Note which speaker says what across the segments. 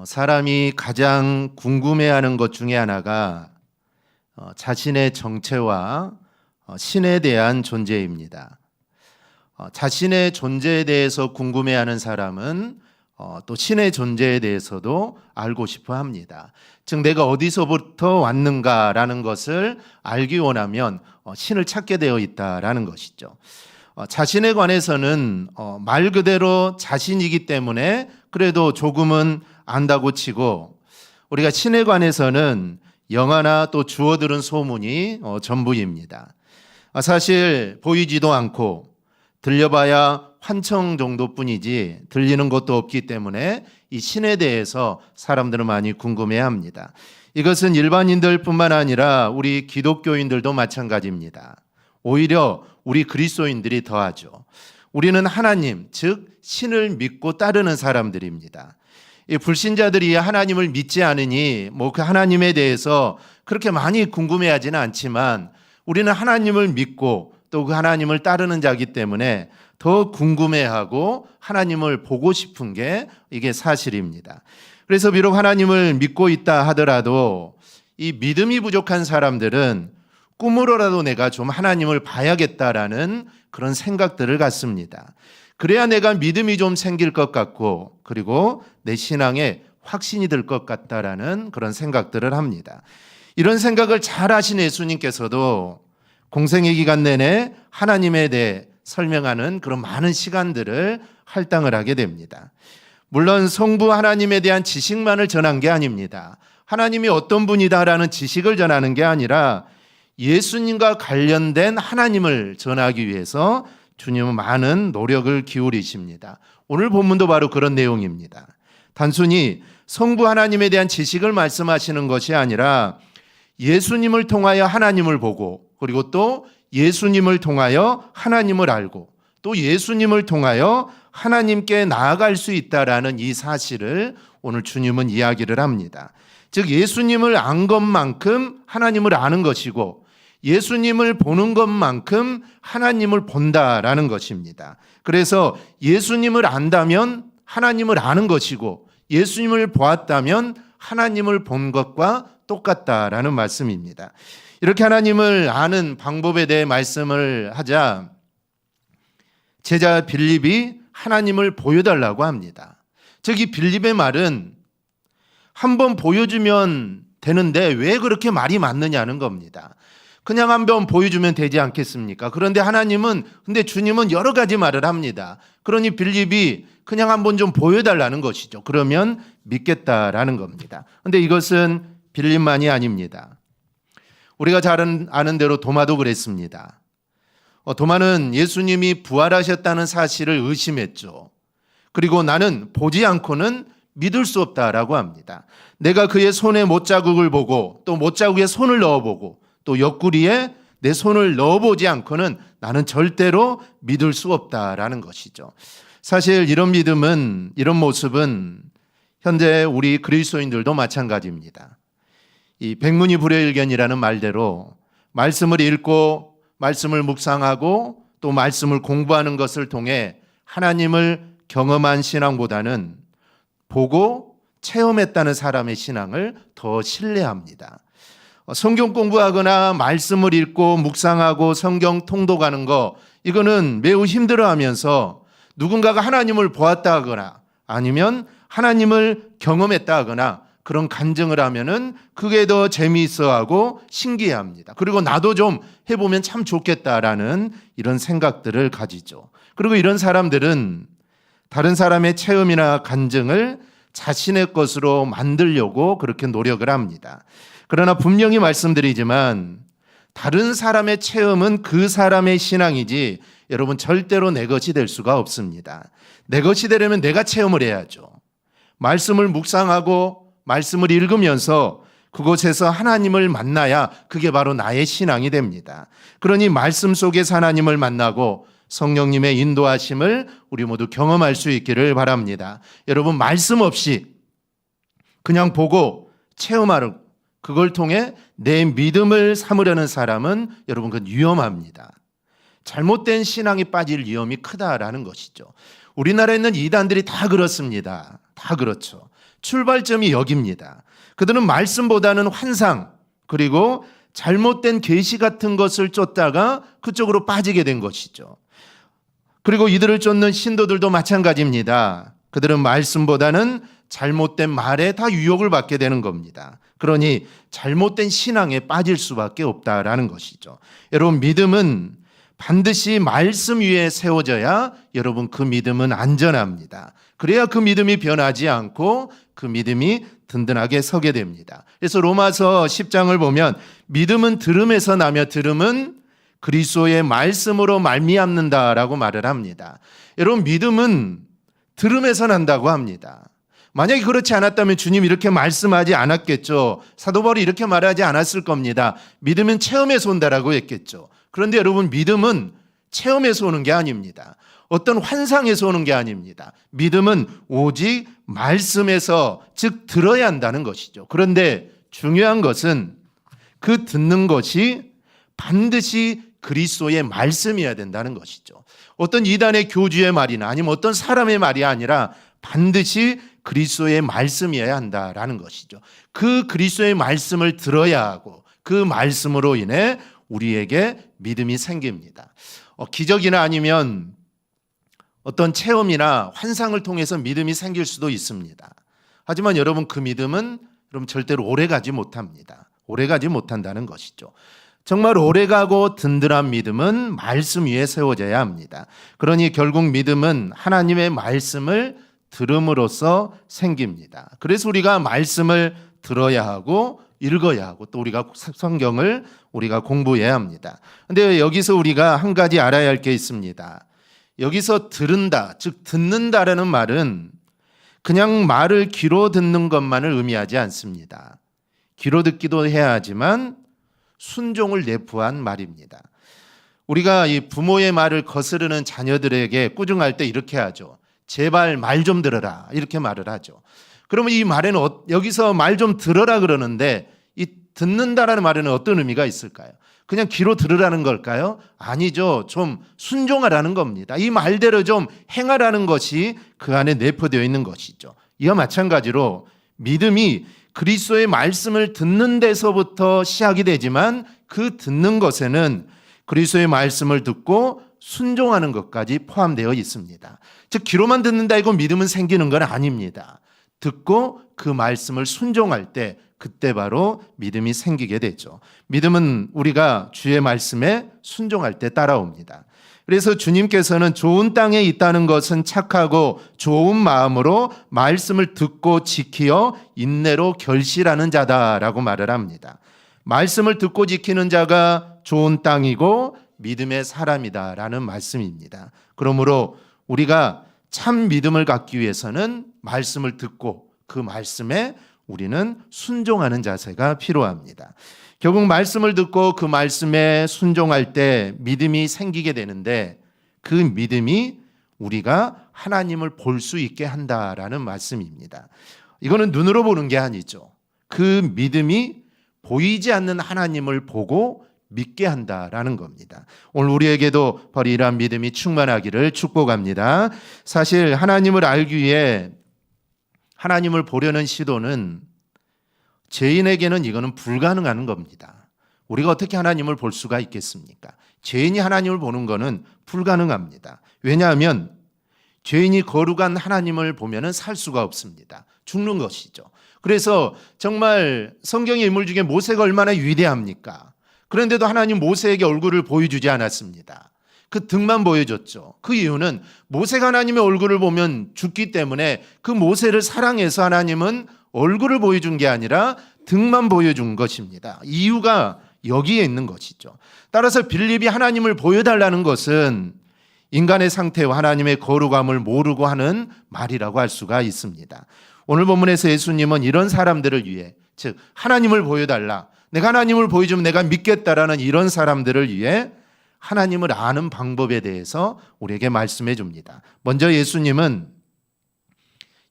Speaker 1: 사람이 가장 궁금해하는 것 중에 하나가 자신의 정체와 신에 대한 존재입니다. 자신의 존재에 대해서 궁금해하는 사람은 또 신의 존재에 대해서도 알고 싶어 합니다. 즉 내가 어디서부터 왔는가라는 것을 알기 원하면 신을 찾게 되어 있다라는 것이죠. 자신에 관해서는 말 그대로 자신이기 때문에 그래도 조금은 안다고 치고, 우리가 신에 관해서는 영화나 또 주워 들은 소문이 전부입니다. 사실 보이지도 않고 들려봐야 환청 정도뿐이지 들리는 것도 없기 때문에 이 신에 대해서 사람들은 많이 궁금해합니다. 이것은 일반인들뿐만 아니라 우리 기독교인들도 마찬가지입니다. 오히려 우리 그리스도인들이 더하죠. 우리는 하나님, 즉 신을 믿고 따르는 사람들입니다. 이 불신자들이 하나님을 믿지 않으니 그 하나님에 대해서 그렇게 많이 궁금해하지는 않지만, 우리는 하나님을 믿고 또 그 하나님을 따르는 자이기 때문에 더 궁금해하고 하나님을 보고 싶은 게 이게 사실입니다. 그래서 비록 하나님을 믿고 있다 하더라도 이 믿음이 부족한 사람들은 꿈으로라도 내가 좀 하나님을 봐야겠다라는 그런 생각들을 갖습니다. 그래야 내가 믿음이 좀 생길 것 같고, 그리고 내 신앙에 확신이 들 것 같다라는 그런 생각들을 합니다. 이런 생각을 잘 하신 예수님께서도 공생의 기간 내내 하나님에 대해 설명하는 그런 많은 시간들을 할당을 하게 됩니다. 물론 성부 하나님에 대한 지식만을 전한 게 아닙니다. 하나님이 어떤 분이다라는 지식을 전하는 게 아니라 예수님과 관련된 하나님을 전하기 위해서 주님은 많은 노력을 기울이십니다. 오늘 본문도 바로 그런 내용입니다. 단순히 성부 하나님에 대한 지식을 말씀하시는 것이 아니라 예수님을 통하여 하나님을 보고, 그리고 또 예수님을 통하여 하나님을 알고, 또 예수님을 통하여 하나님께 나아갈 수 있다라는 이 사실을 오늘 주님은 이야기를 합니다. 즉 예수님을 안 것만큼 하나님을 아는 것이고, 예수님을 보는 것만큼 하나님을 본다라는 것입니다. 그래서 예수님을 안다면 하나님을 아는 것이고, 예수님을 보았다면 하나님을 본 것과 똑같다라는 말씀입니다. 이렇게 하나님을 아는 방법에 대해 말씀을 하자 제자 빌립이 하나님을 보여달라고 합니다. 즉 이 빌립의 말은 한번 보여주면 되는데 왜 그렇게 말이 많느냐는 겁니다. 그냥 한번 보여주면 되지 않겠습니까? 그런데 근데 주님은 여러 가지 말을 합니다. 그러니 빌립이 그냥 한번 좀 보여달라는 것이죠. 그러면 믿겠다라는 겁니다. 그런데 이것은 빌립만이 아닙니다. 우리가 잘 아는 대로 도마도 그랬습니다. 도마는 예수님이 부활하셨다는 사실을 의심했죠. 그리고 나는 보지 않고는 믿을 수 없다라고 합니다. 내가 그의 손에 못자국을 보고 또 못자국에 손을 넣어보고 또 옆구리에 내 손을 넣어보지 않고는 나는 절대로 믿을 수 없다라는 것이죠. 사실 이런 믿음은, 이런 모습은 현재 우리 그리스도인들도 마찬가지입니다. 이 백문이 불여일견이라는 말대로 말씀을 읽고 말씀을 묵상하고 또 말씀을 공부하는 것을 통해 하나님을 경험한 신앙보다는 보고 체험했다는 사람의 신앙을 더 신뢰합니다. 성경 공부하거나 말씀을 읽고 묵상하고 성경 통독하는 거, 이거는 매우 힘들어하면서 누군가가 하나님을 보았다 하거나 아니면 하나님을 경험했다 하거나 그런 간증을 하면은 그게 더 재미있어하고 신기해합니다. 그리고 나도 좀 해보면 참 좋겠다라는 이런 생각들을 가지죠. 그리고 이런 사람들은 다른 사람의 체험이나 간증을 자신의 것으로 만들려고 그렇게 노력을 합니다. 그러나 분명히 말씀드리지만 다른 사람의 체험은 그 사람의 신앙이지 여러분 절대로 내 것이 될 수가 없습니다. 내 것이 되려면 내가 체험을 해야죠. 말씀을 묵상하고 말씀을 읽으면서 그곳에서 하나님을 만나야 그게 바로 나의 신앙이 됩니다. 그러니 말씀 속에서 하나님을 만나고 성령님의 인도하심을 우리 모두 경험할 수 있기를 바랍니다. 여러분 말씀 없이 그냥 보고 체험하는, 그걸 통해 내 믿음을 삼으려는 사람은 여러분 그건 위험합니다. 잘못된 신앙에 빠질 위험이 크다라는 것이죠. 우리나라에 있는 이단들이 다 그렇습니다. 다 그렇죠. 출발점이 여기입니다. 그들은 말씀보다는 환상 그리고 잘못된 계시 같은 것을 쫓다가 그쪽으로 빠지게 된 것이죠. 그리고 이들을 쫓는 신도들도 마찬가지입니다. 그들은 말씀보다는 잘못된 말에 다 유혹을 받게 되는 겁니다. 그러니 잘못된 신앙에 빠질 수밖에 없다라는 것이죠. 여러분, 믿음은 반드시 말씀 위에 세워져야 여러분 그 믿음은 안전합니다. 그래야 그 믿음이 변하지 않고 그 믿음이 든든하게 서게 됩니다. 그래서 로마서 10장을 보면 믿음은 들음에서 나며 들음은 그리스도의 말씀으로 말미암는다라고 말을 합니다. 여러분, 믿음은 들음에서 난다고 합니다. 만약에 그렇지 않았다면 주님 이렇게 말씀하지 않았겠죠. 사도 바울이 이렇게 말하지 않았을 겁니다. 믿음은 체험에서 온다라고 했겠죠. 그런데 여러분, 믿음은 체험에서 오는 게 아닙니다. 어떤 환상에서 오는 게 아닙니다. 믿음은 오직 말씀에서, 즉 들어야 한다는 것이죠. 그런데 중요한 것은 그 듣는 것이 반드시 그리스도의 말씀이어야 된다는 것이죠. 어떤 이단의 교주의 말이나 아니면 어떤 사람의 말이 아니라 반드시 그리스도의 말씀이어야 한다라는 것이죠. 그 그리스도의 말씀을 들어야 하고 그 말씀으로 인해 우리에게 믿음이 생깁니다. 기적이나 아니면 어떤 체험이나 환상을 통해서 믿음이 생길 수도 있습니다. 하지만 여러분, 그 믿음은 여러분 절대로 오래가지 못합니다. 오래가지 못한다는 것이죠. 정말 오래가고 든든한 믿음은 말씀 위에 세워져야 합니다. 그러니 결국 믿음은 하나님의 말씀을 들음으로써 생깁니다. 그래서 우리가 말씀을 들어야 하고 읽어야 하고 또 우리가 성경을 우리가 공부해야 합니다. 그런데 여기서 우리가 한 가지 알아야 할 게 있습니다. 여기서 들은다, 즉 듣는다라는 말은 그냥 말을 귀로 듣는 것만을 의미하지 않습니다. 귀로 듣기도 해야 하지만 순종을 내포한 말입니다. 우리가 이 부모의 말을 거스르는 자녀들에게 꾸중할 때 이렇게 하죠. 제발 말 좀 들어라, 이렇게 말을 하죠. 그러면 이 말에는 여기서 말 좀 들어라 그러는데 이 듣는다라는 말에는 어떤 의미가 있을까요? 그냥 귀로 들으라는 걸까요? 아니죠. 좀 순종하라는 겁니다. 이 말대로 좀 행하라는 것이 그 안에 내포되어 있는 것이죠. 이와 마찬가지로 믿음이 그리스도의 말씀을 듣는 데서부터 시작이 되지만 그 듣는 것에는 그리스도의 말씀을 듣고 순종하는 것까지 포함되어 있습니다. 즉 귀로만 듣는다 이거 믿음은 생기는 건 아닙니다. 듣고 그 말씀을 순종할 때 그때 바로 믿음이 생기게 되죠. 믿음은 우리가 주의 말씀에 순종할 때 따라옵니다. 그래서 주님께서는 좋은 땅에 있다는 것은 착하고 좋은 마음으로 말씀을 듣고 지키어 인내로 결실하는 자다라고 말을 합니다. 말씀을 듣고 지키는 자가 좋은 땅이고 믿음의 사람이다라는 말씀입니다. 그러므로 우리가 참 믿음을 갖기 위해서는 말씀을 듣고 그 말씀에 우리는 순종하는 자세가 필요합니다. 결국 말씀을 듣고 그 말씀에 순종할 때 믿음이 생기게 되는데 그 믿음이 우리가 하나님을 볼 수 있게 한다라는 말씀입니다. 이거는 눈으로 보는 게 아니죠. 그 믿음이 보이지 않는 하나님을 보고 믿게 한다라는 겁니다. 오늘 우리에게도 바로 이러한 믿음이 충만하기를 축복합니다. 사실 하나님을 알기 위해 하나님을 보려는 시도는 죄인에게는 이거는 불가능한 겁니다. 우리가 어떻게 하나님을 볼 수가 있겠습니까? 죄인이 하나님을 보는 것은 불가능합니다. 왜냐하면 죄인이 거룩한 하나님을 보면은 살 수가 없습니다. 죽는 것이죠. 그래서 정말 성경의 인물 중에 모세가 얼마나 위대합니까? 그런데도 하나님 모세에게 얼굴을 보여주지 않았습니다. 그 등만 보여줬죠. 그 이유는 모세가 하나님의 얼굴을 보면 죽기 때문에 그 모세를 사랑해서 하나님은 얼굴을 보여준 게 아니라 등만 보여준 것입니다. 이유가 여기에 있는 것이죠. 따라서 빌립이 하나님을 보여달라는 것은 인간의 상태와 하나님의 거룩함을 모르고 하는 말이라고 할 수가 있습니다. 오늘 본문에서 예수님은 이런 사람들을 위해, 즉 하나님을 보여달라, 내가 하나님을 보여주면 내가 믿겠다라는 이런 사람들을 위해 하나님을 아는 방법에 대해서 우리에게 말씀해 줍니다. 먼저 예수님은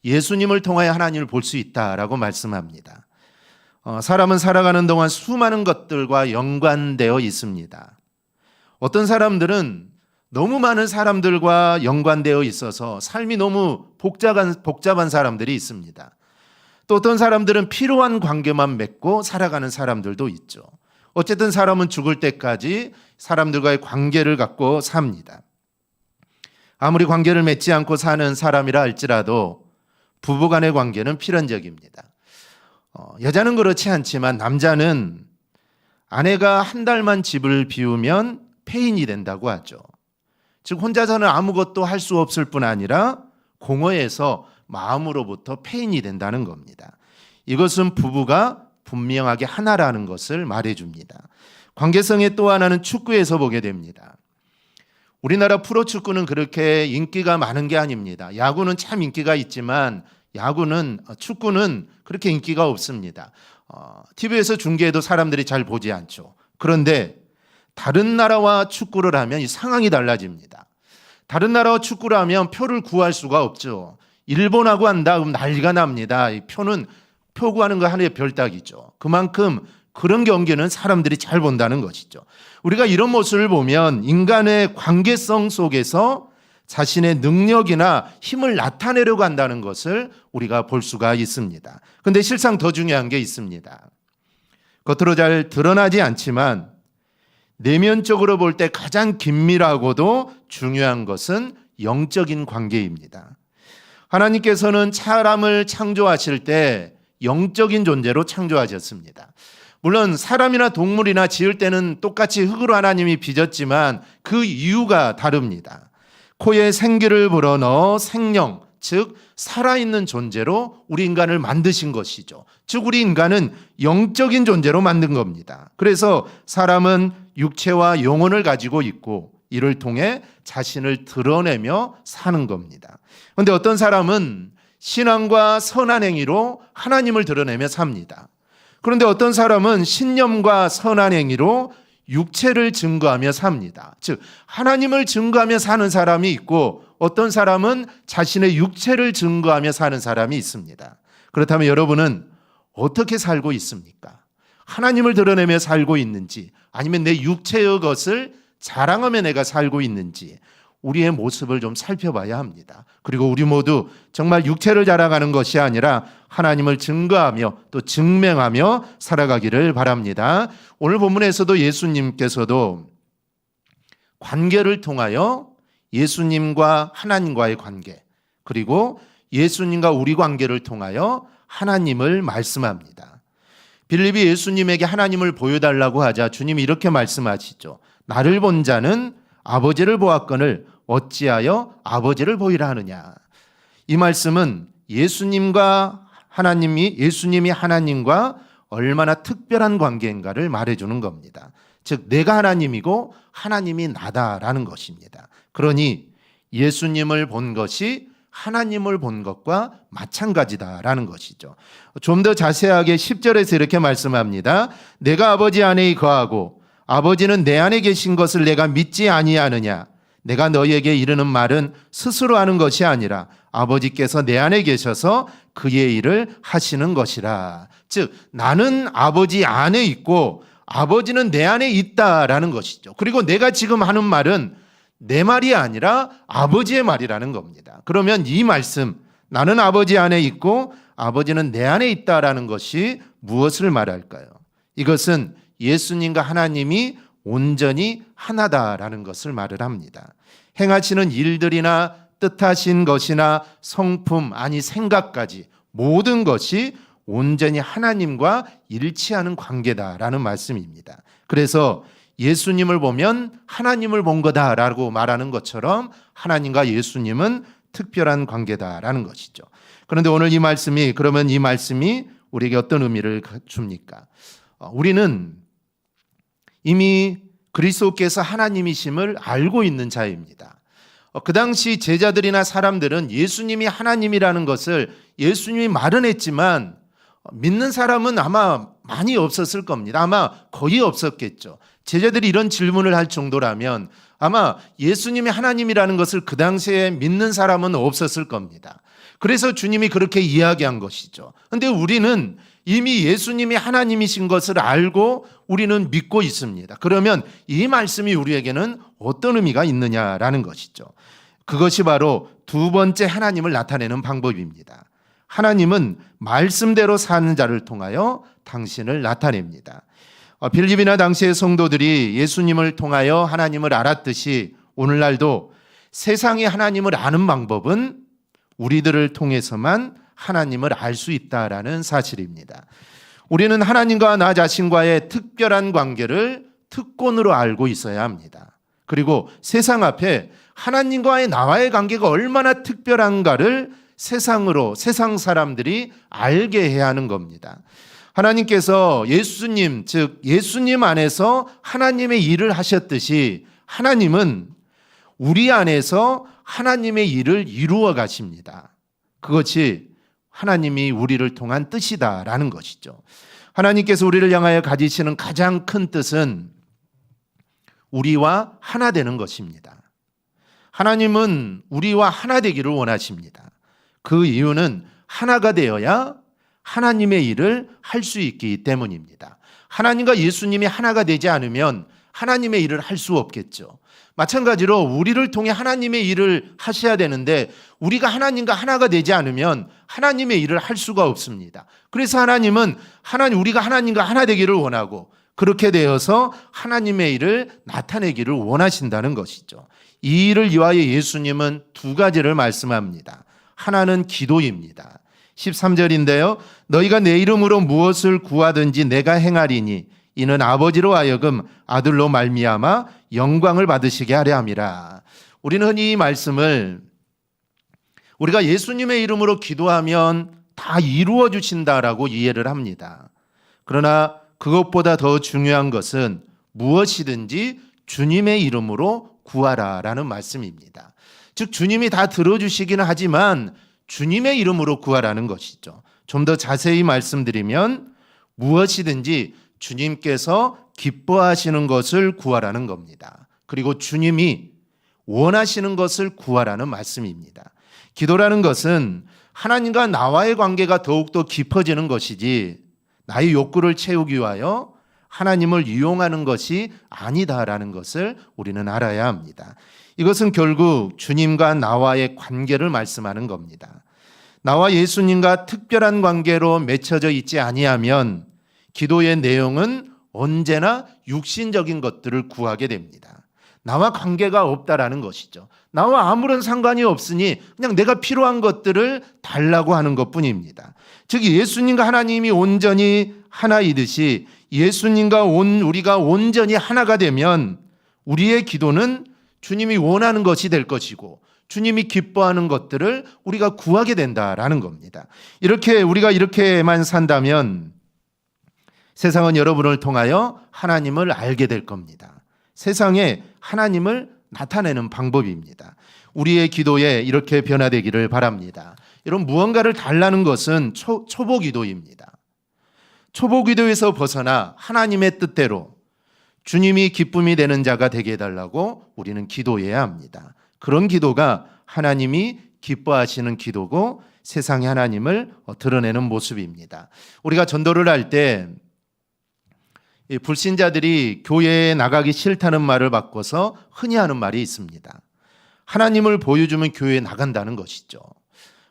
Speaker 1: 예수님을 통하여 하나님을 볼 수 있다라고 말씀합니다. 사람은 살아가는 동안 수많은 것들과 연관되어 있습니다. 어떤 사람들은 너무 많은 사람들과 연관되어 있어서 삶이 너무 복잡한 사람들이 있습니다. 또 어떤 사람들은 필요한 관계만 맺고 살아가는 사람들도 있죠. 어쨌든 사람은 죽을 때까지 사람들과의 관계를 갖고 삽니다. 아무리 관계를 맺지 않고 사는 사람이라 할지라도 부부간의 관계는 필연적입니다. 여자는 그렇지 않지만 남자는 아내가 한 달만 집을 비우면 폐인이 된다고 하죠. 즉 혼자서는 아무것도 할 수 없을 뿐 아니라 공허해서 마음으로부터 폐인이 된다는 겁니다. 이것은 부부가 분명하게 하나라는 것을 말해줍니다. 관계성의 또 하나는 축구에서 보게 됩니다. 우리나라 프로축구는 그렇게 인기가 많은 게 아닙니다. 야구는 참 인기가 있지만 축구는 그렇게 인기가 없습니다. TV에서 중계해도 사람들이 잘 보지 않죠. 그런데 다른 나라와 축구를 하면 이 상황이 달라집니다. 다른 나라와 축구를 하면 표를 구할 수가 없죠. 일본하고 한다 그럼 난리가 납니다. 이 표 구하는 거 하나의 별따기죠. 그만큼 그런 경기는 사람들이 잘 본다는 것이죠. 우리가 이런 모습을 보면 인간의 관계성 속에서 자신의 능력이나 힘을 나타내려고 한다는 것을 우리가 볼 수가 있습니다. 그런데 실상 더 중요한 게 있습니다. 겉으로 잘 드러나지 않지만 내면적으로 볼 때 가장 긴밀하고도 중요한 것은 영적인 관계입니다. 하나님께서는 사람을 창조하실 때 영적인 존재로 창조하셨습니다. 물론 사람이나 동물이나 지을 때는 똑같이 흙으로 하나님이 빚었지만 그 이유가 다릅니다. 코에 생기를 불어넣어 생명, 즉 살아있는 존재로 우리 인간을 만드신 것이죠. 즉 우리 인간은 영적인 존재로 만든 겁니다. 그래서 사람은 육체와 영혼을 가지고 있고 이를 통해 자신을 드러내며 사는 겁니다. 그런데 어떤 사람은 신앙과 선한 행위로 하나님을 드러내며 삽니다. 그런데 어떤 사람은 신념과 선한 행위로 육체를 증거하며 삽니다. 즉 하나님을 증거하며 사는 사람이 있고 어떤 사람은 자신의 육체를 증거하며 사는 사람이 있습니다. 그렇다면 여러분은 어떻게 살고 있습니까? 하나님을 드러내며 살고 있는지 아니면 내 육체의 것을 자랑하며 내가 살고 있는지 우리의 모습을 좀 살펴봐야 합니다. 그리고 우리 모두 정말 육체를 자랑하는 것이 아니라 하나님을 증거하며 또 증명하며 살아가기를 바랍니다. 오늘 본문에서도 예수님께서도 관계를 통하여 예수님과 하나님과의 관계 그리고 예수님과 우리 관계를 통하여 하나님을 말씀합니다. 빌립이 예수님에게 하나님을 보여달라고 하자 주님이 이렇게 말씀하시죠. 나를 본 자는 아버지를 보았거늘 어찌하여 아버지를 보이라 하느냐. 이 말씀은 예수님이 하나님과 얼마나 특별한 관계인가를 말해주는 겁니다. 즉 내가 하나님이고 하나님이 나다라는 것입니다. 그러니 예수님을 본 것이 하나님을 본 것과 마찬가지다라는 것이죠. 좀 더 자세하게 10절에서 이렇게 말씀합니다. 내가 아버지 안에 거하고 아버지는 내 안에 계신 것을 내가 믿지 아니하느냐. 내가 너희에게 이르는 말은 스스로 하는 것이 아니라 아버지께서 내 안에 계셔서 그의 일을 하시는 것이라. 즉 나는 아버지 안에 있고 아버지는 내 안에 있다라는 것이죠. 그리고 내가 지금 하는 말은 내 말이 아니라 아버지의 말이라는 겁니다. 그러면 이 말씀 나는 아버지 안에 있고 아버지는 내 안에 있다라는 것이 무엇을 말할까요? 이것은 예수님과 하나님이 온전히 하나다라는 것을 말을 합니다. 행하시는 일들이나 뜻하신 것이나 성품 아니 생각까지 모든 것이 온전히 하나님과 일치하는 관계다라는 말씀입니다. 그래서 예수님을 보면 하나님을 본 거다라고 말하는 것처럼 하나님과 예수님은 특별한 관계다라는 것이죠. 그런데 오늘 이 말씀이 우리에게 어떤 의미를 줍니까? 우리는 이미 그리스도께서 하나님이심을 알고 있는 자입니다. 그 당시 제자들이나 사람들은 예수님이 하나님이라는 것을 예수님이 말은 했지만 믿는 사람은 아마 많이 없었을 겁니다. 아마 거의 없었겠죠. 제자들이 이런 질문을 할 정도라면 아마 예수님이 하나님이라는 것을 그 당시에 믿는 사람은 없었을 겁니다. 그래서 주님이 그렇게 이야기한 것이죠. 그런데 우리는 이미 예수님이 하나님이신 것을 알고 우리는 믿고 있습니다. 그러면 이 말씀이 우리에게는 어떤 의미가 있느냐라는 것이죠. 그것이 바로 두 번째 하나님을 나타내는 방법입니다. 하나님은 말씀대로 사는 자를 통하여 당신을 나타냅니다. 빌립이나 당시의 성도들이 예수님을 통하여 하나님을 알았듯이 오늘날도 세상이 하나님을 아는 방법은 우리들을 통해서만 하나님을 알 수 있다라는 사실입니다. 우리는 하나님과 나 자신과의 특별한 관계를 특권으로 알고 있어야 합니다. 그리고 세상 앞에 하나님과의 나와의 관계가 얼마나 특별한가를 세상 사람들이 알게 해야 하는 겁니다. 하나님께서 예수님, 즉 예수님 안에서 하나님의 일을 하셨듯이 하나님은 우리 안에서 하나님의 일을 이루어 가십니다. 그것이 하나님이 우리를 통한 뜻이다라는 것이죠. 하나님께서 우리를 향하여 가지시는 가장 큰 뜻은 우리와 하나 되는 것입니다. 하나님은 우리와 하나 되기를 원하십니다. 그 이유는 하나가 되어야 하나님의 일을 할 수 있기 때문입니다. 하나님과 예수님이 하나가 되지 않으면 하나님의 일을 할 수 없겠죠. 마찬가지로 우리를 통해 하나님의 일을 하셔야 되는데 우리가 하나님과 하나가 되지 않으면 하나님의 일을 할 수가 없습니다. 그래서 하나님은 우리가 하나님과 하나 되기를 원하고 그렇게 되어서 하나님의 일을 나타내기를 원하신다는 것이죠. 이 일을 위하여 예수님은 두 가지를 말씀합니다. 하나는 기도입니다. 13절인데요. 너희가 내 이름으로 무엇을 구하든지 내가 행하리니 이는 아버지로 하여금 아들로 말미암아 영광을 받으시게 하려 함이라. 우리는 흔히 이 말씀을 우리가 예수님의 이름으로 기도하면 다 이루어 주신다라고 이해를 합니다. 그러나 그것보다 더 중요한 것은 무엇이든지 주님의 이름으로 구하라라는 말씀입니다. 즉 주님이 다 들어주시기는 하지만 주님의 이름으로 구하라는 것이죠. 좀 더 자세히 말씀드리면 무엇이든지 주님께서 기뻐하시는 것을 구하라는 겁니다. 그리고 주님이 원하시는 것을 구하라는 말씀입니다. 기도라는 것은 하나님과 나와의 관계가 더욱더 깊어지는 것이지 나의 욕구를 채우기 위하여 하나님을 이용하는 것이 아니다라는 것을 우리는 알아야 합니다. 이것은 결국 주님과 나와의 관계를 말씀하는 겁니다. 나와 예수님과 특별한 관계로 맺혀져 있지 아니하면 기도의 내용은 언제나 육신적인 것들을 구하게 됩니다. 나와 관계가 없다라는 것이죠. 나와 아무런 상관이 없으니 그냥 내가 필요한 것들을 달라고 하는 것뿐입니다. 즉 예수님과 하나님이 온전히 하나이듯이 예수님과 우리가 온전히 하나가 되면 우리의 기도는 주님이 원하는 것이 될 것이고 주님이 기뻐하는 것들을 우리가 구하게 된다라는 겁니다. 우리가 이렇게만 산다면 세상은 여러분을 통하여 하나님을 알게 될 겁니다. 세상에 하나님을 나타내는 방법입니다. 우리의 기도에 이렇게 변화되기를 바랍니다. 여러분 무언가를 달라는 것은 초보 기도입니다. 초보 기도에서 벗어나 하나님의 뜻대로 주님이 기쁨이 되는 자가 되게 해달라고 우리는 기도해야 합니다. 그런 기도가 하나님이 기뻐하시는 기도고 세상에 하나님을 드러내는 모습입니다. 우리가 전도를 할 때 불신자들이 교회에 나가기 싫다는 말을 바꿔서 흔히 하는 말이 있습니다. 하나님을 보여주면 교회에 나간다는 것이죠.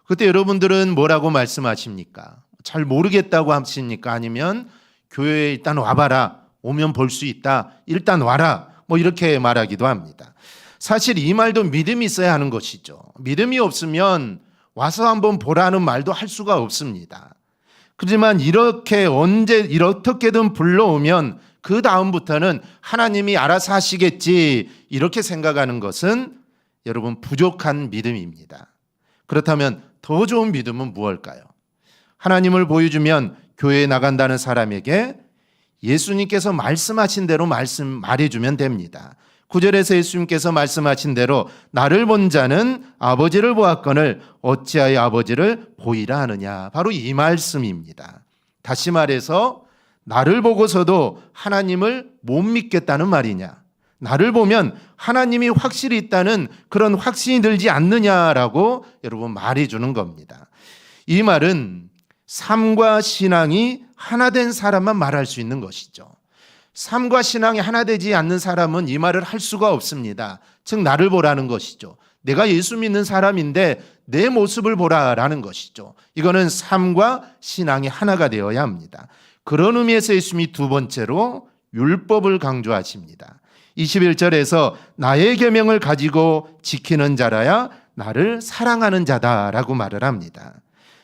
Speaker 1: 그때 여러분들은 뭐라고 말씀하십니까? 잘 모르겠다고 하십니까? 아니면 교회에 일단 와봐라. 오면 볼 수 있다. 일단 와라. 이렇게 말하기도 합니다. 사실 이 말도 믿음이 있어야 하는 것이죠. 믿음이 없으면 와서 한번 보라는 말도 할 수가 없습니다. 그렇지만 어떻게든 불러오면 그 다음부터는 하나님이 알아서 하시겠지 이렇게 생각하는 것은 여러분 부족한 믿음입니다. 그렇다면 더 좋은 믿음은 무엇일까요? 하나님을 보여주면 교회에 나간다는 사람에게 예수님께서 말씀하신 대로 말해주면 됩니다. 9절에서 예수님께서 말씀하신 대로 나를 본 자는 아버지를 보았거늘 어찌하여 아버지를 보이라 하느냐. 바로 이 말씀입니다. 다시 말해서 나를 보고서도 하나님을 못 믿겠다는 말이냐. 나를 보면 하나님이 확실히 있다는 그런 확신이 들지 않느냐라고 여러분 말해주는 겁니다. 이 말은 삶과 신앙이 하나 된 사람만 말할 수 있는 것이죠. 삶과 신앙이 하나 되지 않는 사람은 이 말을 할 수가 없습니다. 즉 나를 보라는 것이죠. 내가 예수 믿는 사람인데 내 모습을 보라라는 것이죠. 이거는 삶과 신앙이 하나가 되어야 합니다. 그런 의미에서 예수님이 두 번째로 율법을 강조하십니다. 21절에서 나의 계명을 가지고 지키는 자라야 나를 사랑하는 자다라고 말을 합니다.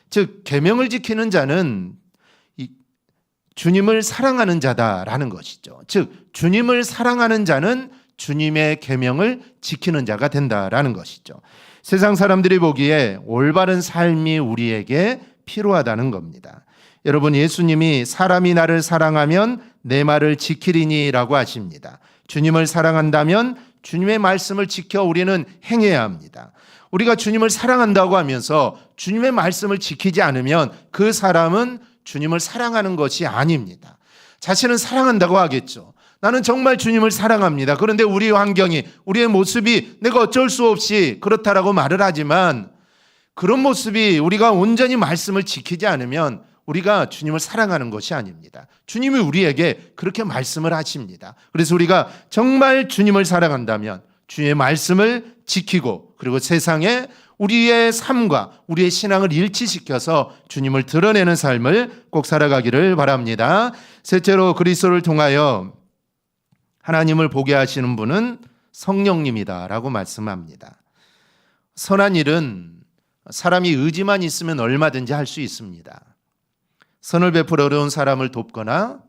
Speaker 1: 즉 계명을 지키는 자는 주님을 사랑하는 자다라는 것이죠. 즉 주님을 사랑하는 자는 주님의 계명을 지키는 자가 된다라는 것이죠. 세상 사람들이 보기에 올바른 삶이 우리에게 필요하다는 겁니다. 여러분, 예수님이 사람이 나를 사랑하면 내 말을 지키리니 라고 하십니다. 주님을 사랑한다면 주님의 말씀을 지켜 우리는 행해야 합니다. 우리가 주님을 사랑한다고 하면서 주님의 말씀을 지키지 않으면 그 사람은 주님을 사랑하는 것이 아닙니다. 자신은 사랑한다고 하겠죠. 나는 정말 주님을 사랑합니다. 그런데 우리 환경이, 우리의 모습이 내가 어쩔 수 없이 그렇다라고 말을 하지만 그런 모습이 우리가 온전히 말씀을 지키지 않으면 우리가 주님을 사랑하는 것이 아닙니다. 주님이 우리에게 그렇게 말씀을 하십니다. 그래서 우리가 정말 주님을 사랑한다면 주님의 말씀을 지키고 그리고 세상에 우리의 삶과 우리의 신앙을 일치시켜서 주님을 드러내는 삶을 꼭 살아가기를 바랍니다. 셋째로 그리스도를 통하여 하나님을 보게 하시는 분은 성령님이다라고 말씀합니다. 선한 일은 사람이 의지만 있으면 얼마든지 할 수 있습니다. 선을 베풀어 어려운 사람을 돕거나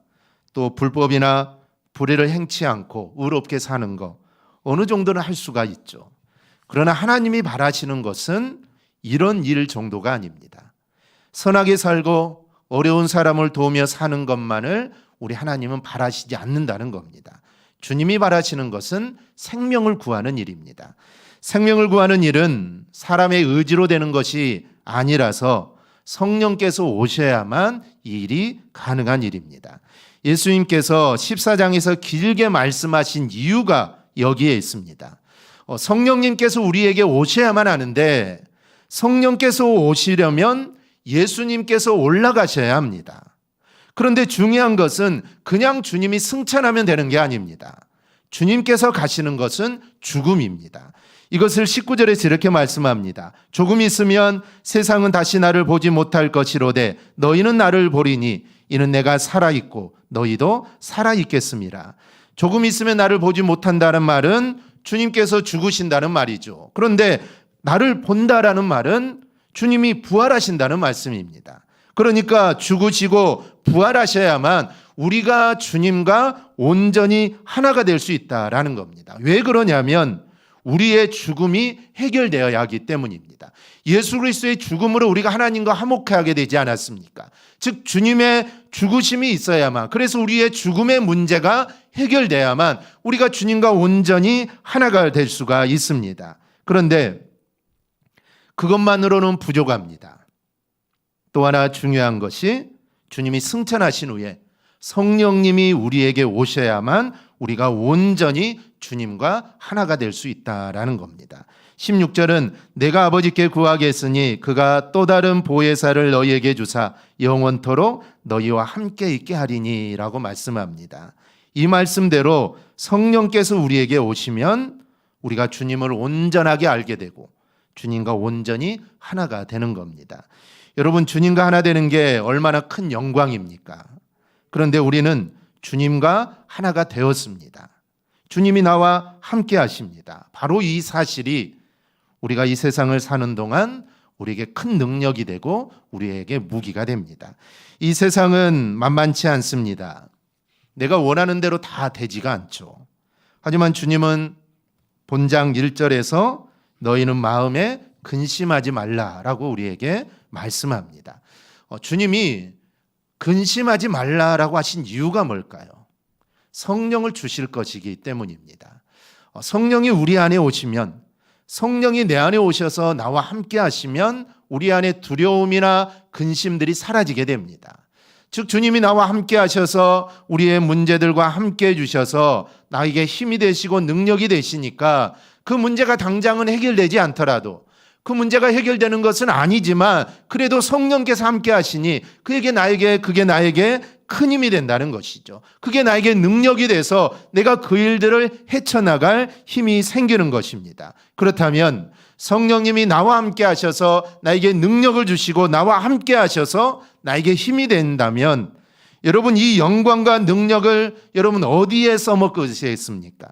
Speaker 1: 또 불법이나 불의를 행치 않고 의롭게 사는 거 어느 정도는 할 수가 있죠. 그러나 하나님이 바라시는 것은 이런 일 정도가 아닙니다. 선하게 살고 어려운 사람을 도우며 사는 것만을 우리 하나님은 바라시지 않는다는 겁니다. 주님이 바라시는 것은 생명을 구하는 일입니다. 생명을 구하는 일은 사람의 의지로 되는 것이 아니라서 성령께서 오셔야만 이 일이 가능한 일입니다. 예수님께서 14장에서 길게 말씀하신 이유가 여기에 있습니다. 성령님께서 우리에게 오셔야만 하는데 성령께서 오시려면 예수님께서 올라가셔야 합니다. 그런데 중요한 것은 그냥 주님이 승천하면 되는 게 아닙니다. 주님께서 가시는 것은 죽음입니다. 이것을 19절에서 이렇게 말씀합니다. 조금 있으면 세상은 다시 나를 보지 못할 것이로되 너희는 나를 보리니 이는 내가 살아있고 너희도 살아있겠습니다. 조금 있으면 나를 보지 못한다는 말은 주님께서 죽으신다는 말이죠. 그런데 나를 본다라는 말은 주님이 부활하신다는 말씀입니다. 그러니까 죽으시고 부활하셔야만 우리가 주님과 온전히 하나가 될 수 있다라는 겁니다. 왜 그러냐면 우리의 죽음이 해결되어야 하기 때문입니다. 예수 그리스도의 죽음으로 우리가 하나님과 화목하게 되지 않았습니까? 즉 주님의 죽으심이 있어야만, 그래서 우리의 죽음의 문제가 해결돼야만 우리가 주님과 온전히 하나가 될 수가 있습니다. 그런데 그것만으로는 부족합니다. 또 하나 중요한 것이 주님이 승천하신 후에 성령님이 우리에게 오셔야만 우리가 온전히 주님과 하나가 될 수 있다라는 겁니다. 16절은 내가 아버지께 구하겠으니 그가 또 다른 보혜사를 너희에게 주사 영원토록 너희와 함께 있게 하리니 라고 말씀합니다. 이 말씀대로 성령께서 우리에게 오시면 우리가 주님을 온전하게 알게 되고 주님과 온전히 하나가 되는 겁니다. 여러분, 주님과 하나 되는 게 얼마나 큰 영광입니까? 그런데 우리는 주님과 하나가 되었습니다. 주님이 나와 함께 하십니다. 바로 이 사실이 우리가 이 세상을 사는 동안 우리에게 큰 능력이 되고 우리에게 무기가 됩니다. 이 세상은 만만치 않습니다. 내가 원하는 대로 다 되지가 않죠. 하지만 주님은 본장 1절에서 너희는 마음에 근심하지 말라라고 우리에게 말씀합니다. 주님이 근심하지 말라라고 하신 이유가 뭘까요? 성령을 주실 것이기 때문입니다. 성령이 우리 안에 오시면, 성령이 내 안에 오셔서 나와 함께 하시면 우리 안에 두려움이나 근심들이 사라지게 됩니다. 즉 주님이 나와 함께 하셔서 우리의 문제들과 함께 해주셔서 나에게 힘이 되시고 능력이 되시니까 그 문제가 당장은 해결되지 않더라도, 그 문제가 해결되는 것은 아니지만 그래도 성령께서 함께 하시니 그게 나에게 큰 힘이 된다는 것이죠. 그게 나에게 능력이 돼서 내가 그 일들을 헤쳐나갈 힘이 생기는 것입니다. 그렇다면 성령님이 나와 함께 하셔서 나에게 능력을 주시고 나와 함께 하셔서 나에게 힘이 된다면 여러분, 이 영광과 능력을 여러분 어디에 써먹으시겠습니까?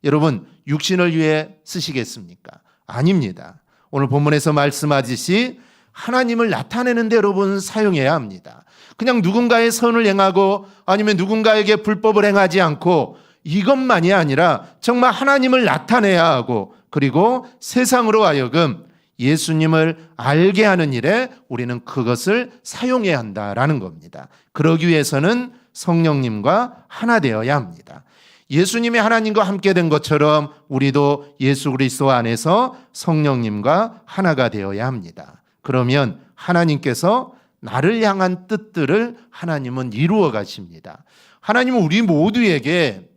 Speaker 1: 여러분, 육신을 위해 쓰시겠습니까? 아닙니다. 오늘 본문에서 말씀하듯이 하나님을 나타내는 데 여러분 사용해야 합니다. 그냥 누군가의 선을 행하고 아니면 누군가에게 불법을 행하지 않고 이것만이 아니라 정말 하나님을 나타내야 하고, 그리고 세상으로 하여금 예수님을 알게 하는 일에 우리는 그것을 사용해야 한다라는 겁니다. 그러기 위해서는 성령님과 하나 되어야 합니다. 예수님이 하나님과 함께 된 것처럼 우리도 예수 그리스도 안에서 성령님과 하나가 되어야 합니다. 그러면 하나님께서 나를 향한 뜻들을 하나님은 이루어 가십니다. 하나님은 우리 모두에게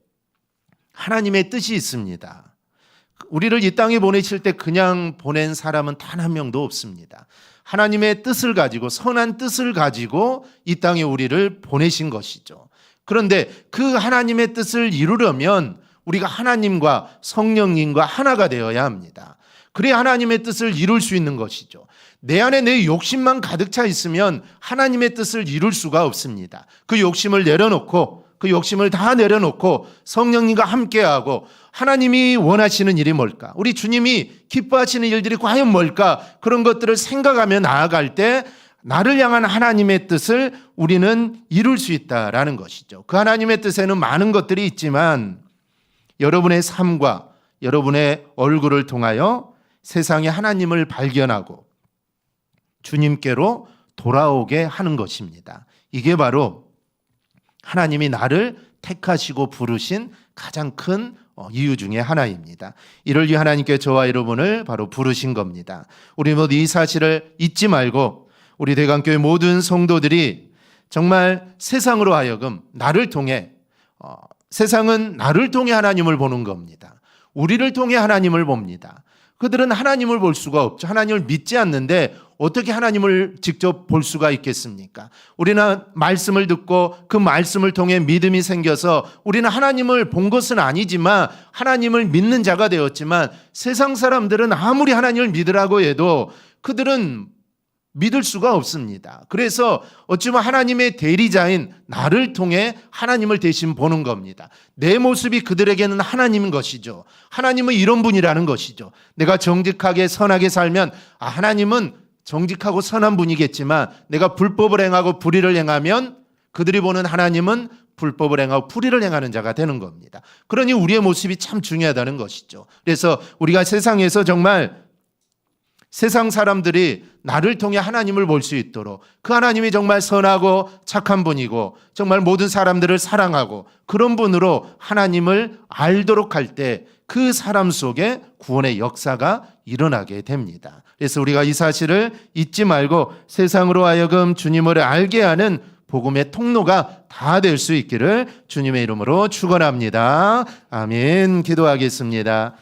Speaker 1: 하나님의 뜻이 있습니다. 우리를 이 땅에 보내실 때 그냥 보낸 사람은 단 한 명도 없습니다. 하나님의 뜻을 가지고, 선한 뜻을 가지고 이 땅에 우리를 보내신 것이죠. 그런데 그 하나님의 뜻을 이루려면 우리가 하나님과 성령님과 하나가 되어야 합니다. 그래야 하나님의 뜻을 이룰 수 있는 것이죠. 내 안에 내 욕심만 가득 차 있으면 하나님의 뜻을 이룰 수가 없습니다. 그 욕심을 내려놓고, 그 욕심을 다 내려놓고 성령님과 함께하고, 하나님이 원하시는 일이 뭘까? 우리 주님이 기뻐하시는 일들이 과연 뭘까? 그런 것들을 생각하며 나아갈 때 나를 향한 하나님의 뜻을 우리는 이룰 수 있다라는 것이죠. 그 하나님의 뜻에는 많은 것들이 있지만 여러분의 삶과 여러분의 얼굴을 통하여 세상에 하나님을 발견하고 주님께로 돌아오게 하는 것입니다. 이게 바로 하나님이 나를 택하시고 부르신 가장 큰 이유 중에 하나입니다. 이를 위해 하나님께 저와 여러분을 바로 부르신 겁니다. 우리 모두 이 사실을 잊지 말고 우리 대강교회 모든 성도들이 정말 세상으로 하여금 나를 통해, 세상은 나를 통해 하나님을 보는 겁니다. 우리를 통해 하나님을 봅니다. 그들은 하나님을 볼 수가 없죠. 하나님을 믿지 않는데 어떻게 하나님을 직접 볼 수가 있겠습니까? 우리는 말씀을 듣고 그 말씀을 통해 믿음이 생겨서 우리는 하나님을 본 것은 아니지만 하나님을 믿는 자가 되었지만, 세상 사람들은 아무리 하나님을 믿으라고 해도 그들은 믿을 수가 없습니다. 그래서 어찌보면 하나님의 대리자인 나를 통해 하나님을 대신 보는 겁니다. 내 모습이 그들에게는 하나님인 것이죠. 하나님은 이런 분이라는 것이죠. 내가 정직하게 선하게 살면 하나님은 정직하고 선한 분이겠지만, 내가 불법을 행하고 불의를 행하면 그들이 보는 하나님은 불법을 행하고 불의를 행하는 자가 되는 겁니다. 그러니 우리의 모습이 참 중요하다는 것이죠. 그래서 우리가 세상에서 정말 세상 사람들이 나를 통해 하나님을 볼 수 있도록, 그 하나님이 정말 선하고 착한 분이고 정말 모든 사람들을 사랑하고 그런 분으로 하나님을 알도록 할 때 그 사람 속에 구원의 역사가 일어나게 됩니다. 그래서 우리가 이 사실을 잊지 말고 세상으로 하여금 주님을 알게 하는 복음의 통로가 다 될 수 있기를 주님의 이름으로 축원합니다. 아멘. 기도하겠습니다.